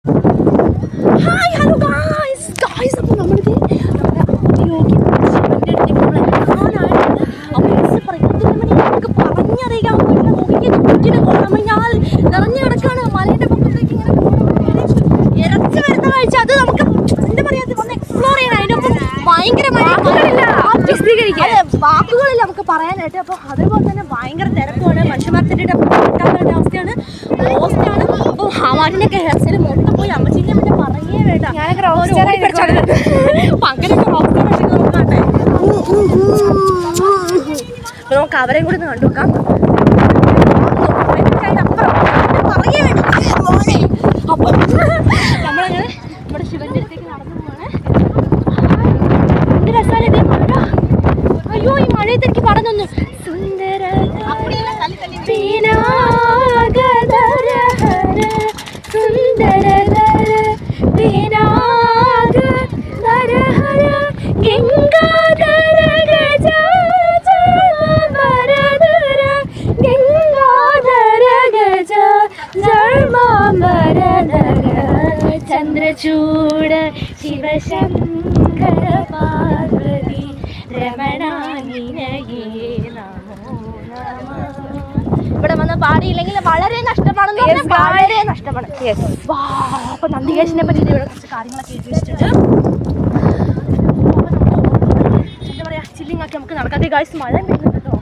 Hi hello guys അപ്പോൾ നമ്മളിത് പറഞ്ഞറിയിക്കാൻ നിറഞ്ഞു കിടക്കാണ് മലയുടെ പൊക്കത്തേക്ക് ഇങ്ങനെ ഇരച്ചു വരുന്ന കാഴ്ച. അത് നമുക്ക് എന്താ പറയാ, ഒന്ന് എക്സ്പ്ലോർ ചെയ്യണം. അതിനൊപ്പം ഭയങ്കരമായ വാക്കുകളില്ല നമുക്ക് പറയാനായിട്ട്. അപ്പോൾ അതേപോലെ തന്നെ ഭയങ്കര തിരക്കുമാണ്, മനുഷ്യന്മാരുടെ കിട്ടാത്ത അവസ്ഥയാണ്, പോസ്റ്റാണ്. അപ്പോൾ ഹവാരിനൊക്കെ ഹെയർ സ്റ്റൈൽ മൊത്തം പോയി അമ്മച്ചിന്റെ മറ്റേ പറയേ വേണ്ട. അങ്ങനെയൊക്കെ നോക്കാട്ടെ. അപ്പൊ നമുക്ക് അവരെയും കൂടി ഒന്ന് കണ്ടുനോക്കാം. പറയേ വേണ്ട. അപ്പൊ നമ്മളങ്ങനെ നമ്മുടെ ശിവന്റെ അടുത്തേക്ക് നടന്നു പോവാണ്. എന്ത് രസമാണ് ഇത് മഴ. അയ്യോ ഈ മഴയത്ത് എനിക്ക് പറഞ്ഞൊന്നു സുന്ദര ചന്ദ്രചൂട ശിവശങ്കര പാർവതി രമണാനിനയേ നമോ നമഃ. ഇവിടെ വന്ന് പാടിയില്ലെങ്കിൽ വളരെ നഷ്ടമാണെന്ന് പറഞ്ഞാൽ വളരെ നഷ്ടമാണ്. അപ്പൊ നന്ദികേശിനെ പറ്റി ഇവിടെ കുറച്ച് കാര്യങ്ങളൊക്കെ എഴുതി വെച്ചിട്ടുണ്ട്. എന്താ പറയാ, ചില്ലിങ് ആക്കി നമുക്ക് നടക്കാതെ ഗായ്സ്. മഴ പെയ്യുന്നുണ്ട് കേട്ടോ.